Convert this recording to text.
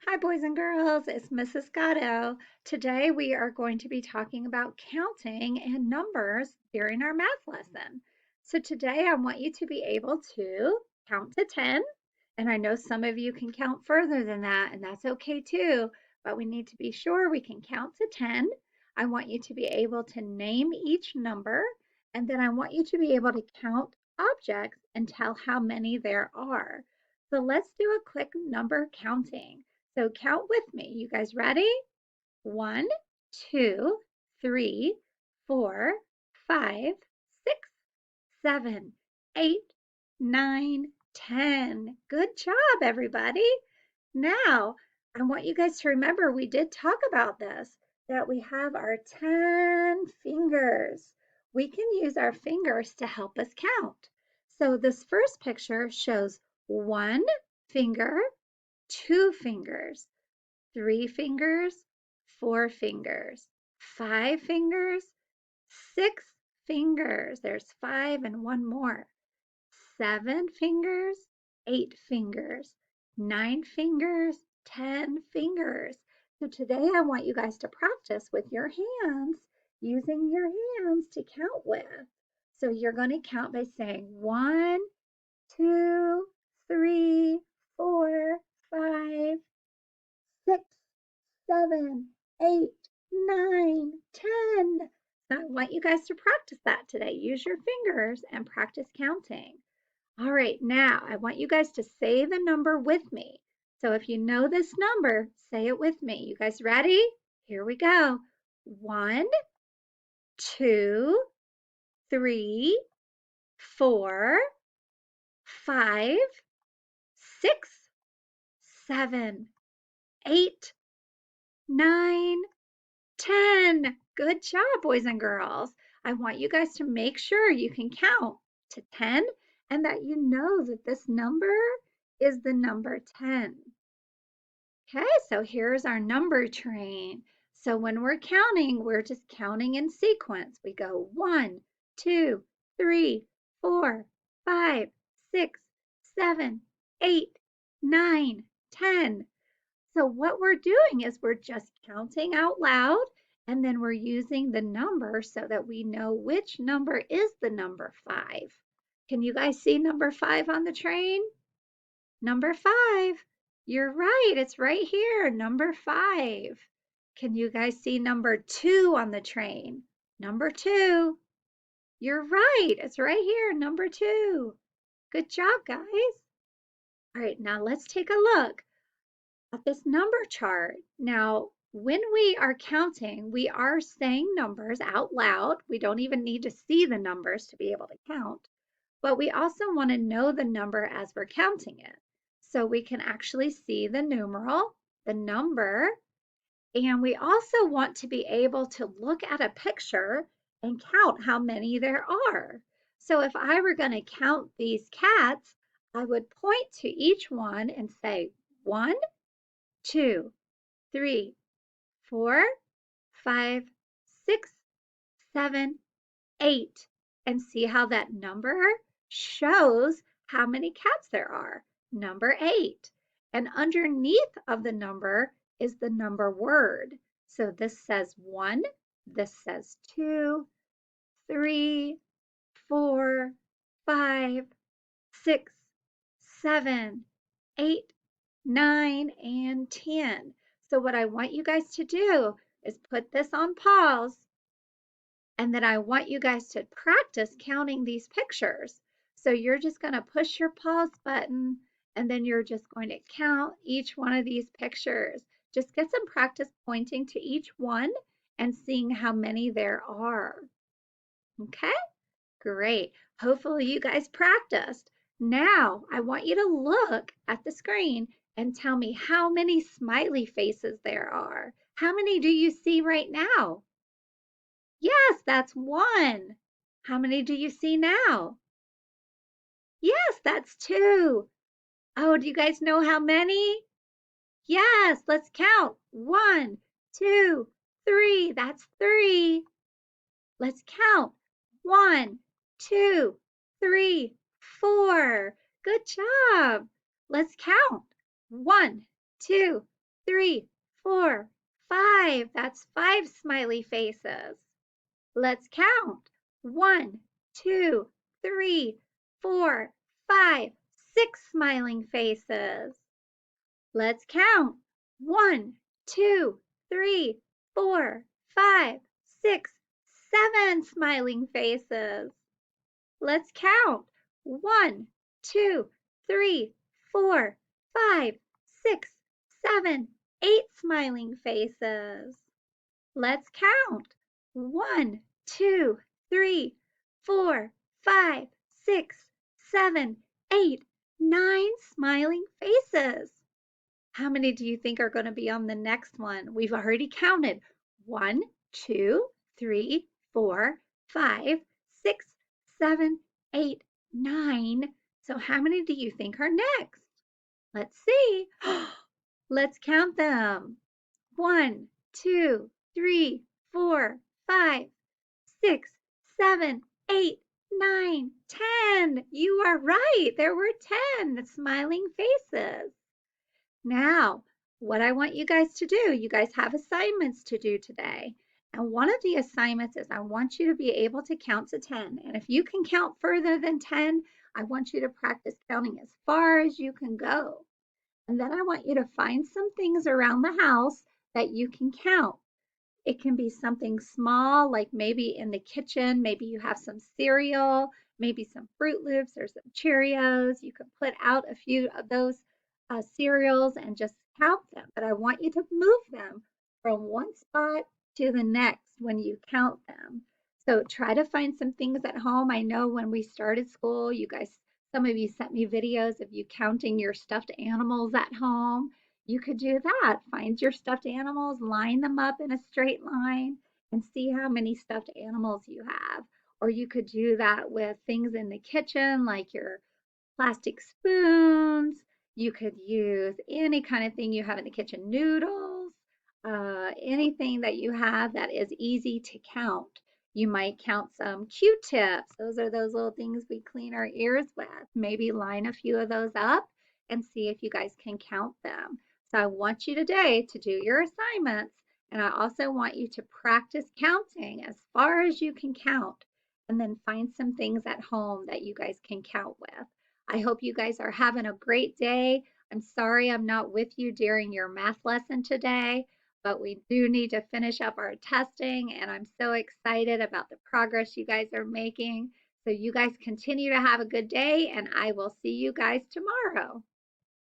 Hi, boys and girls. It's Mrs. Gatto. Today we are going to be talking about counting and numbers during our math lesson. So today I want you to be able to count to 10. And I know some of you can count further than that, and that's okay too. But we need to be sure we can count to 10. I want you to be able to name each number, and then I want you to be able to count objects and tell how many there are. So let's do a quick number counting. So count with me. You guys ready? One, two, three, 4, 5, 6, 7, 8, 9, 10. Good job, everybody. Now, I want you guys to remember we did talk about this, that we have our 10 fingers. We can use our fingers to help us count. So this first picture shows one finger, two fingers, three fingers, four fingers, five fingers, six fingers. There's five and one more. Seven fingers, eight fingers, nine fingers, 10 fingers. So today I want you guys to practice with your hands, using your hands to count with. So you're going to count by saying 1, 2, 3, 4, 5, 6, 7, 8, 9, 10. So I want you guys to practice that today. Use your fingers and practice counting. All right, now I want you guys to say the number with me. So if you know this number, say it with me. You guys ready? Here we go. 1, 2, 3, 4, 5, 6, 7, 8, 9, 10. Good job, boys and girls. I want you guys to make sure you can count to 10 and that you know that this number is the number 10. Okay, so here's our number train. So when we're counting, we're just counting in sequence. We go 1, 2, 3, 4, 5, 6, 7, 8, 9, 10. So what we're doing is we're just counting out loud, and then we're using the number so that we know which number is the number 5. Can you guys see number 5 on the train? Number 5. You're right, it's right here, number 5. Can you guys see number 2 on the train? Number 2. You're right, it's right here, number 2. Good job, guys. All right, now let's take a look at this number chart. Now, when we are counting, we are saying numbers out loud. We don't even need to see the numbers to be able to count, but we also want to know the number as we're counting it. So we can actually see the numeral, the number, and we also want to be able to look at a picture and count how many there are. So if I were going to count these cats, I would point to each one and say 1, 2, 3, 4, 5, 6, 7, 8, and see how that number shows how many cats there are. Number 8. And underneath of the number is the number word. So this says 1, this says 2, 3, 4, 5, 6, 7, 8, 9, and 10. So what I want you guys to do is put this on pause, and then I want you guys to practice counting these pictures. So you're just going to push your pause button, and then you're just going to count each one of these pictures. Just get some practice pointing to each one and seeing how many there are. Okay? Great. Hopefully you guys practiced. Now I want you to look at the screen and tell me how many smiley faces there are. How many do you see right now? Yes, that's one. How many do you see now? Yes, that's two. Oh, do you guys know how many? Yes, let's count. One, two, three. That's three. Let's count. One, two, three, four. Good job. Let's count. One, two, 3, 4, 5. That's 5 smiley faces. Let's count. 1, 2, 3, 4, 5, 6 smiling faces. Let's count. 1, 2, 3, 4, 5, 6, 7 smiling faces. Let's count. 1, 2, 3, 4, 5, 6, 7, 8 smiling faces. Let's count. 1, 2, 3, 4, 5, 6, 7, 8, 9 smiling faces. How many do you think are going to be on the next one? We've already counted. 1, 2, 3, 4, 5, 6, 7, 8, 9. So how many do you think are next? Let's see. Let's count them. 1, 2, 3, 4, 5, 6, 7, 8, 9, 10. You are right. There were 10 smiling faces. Now, what I want you guys to do, you guys have assignments to do today. And one of the assignments is I want you to be able to count to 10. And if you can count further than 10, I want you to practice counting as far as you can go. And then I want you to find some things around the house that you can count. It can be something small, like maybe in the kitchen, maybe you have some cereal, maybe some Fruit Loops or some Cheerios. You can put out a few of those cereals and just count them. But I want you to move them from one spot to the next when you count them. So try to find some things at home. I know when we started school, you guys, some of you sent me videos of you counting your stuffed animals at home. You could do that. Find your stuffed animals, line them up in a straight line, and see how many stuffed animals you have. Or you could do that with things in the kitchen, like your plastic spoons. You could use any kind of thing you have in the kitchen, noodles, anything that you have that is easy to count. You might count some Q-tips. Those are those little things we clean our ears with. Maybe line a few of those up and see if you guys can count them. So I want you today to do your assignments, and I also want you to practice counting as far as you can count, and then find some things at home that you guys can count with. I hope you guys are having a great day. I'm sorry I'm not with you during your math lesson today, but we do need to finish up our testing, and I'm so excited about the progress you guys are making. So you guys continue to have a good day, and I will see you guys tomorrow.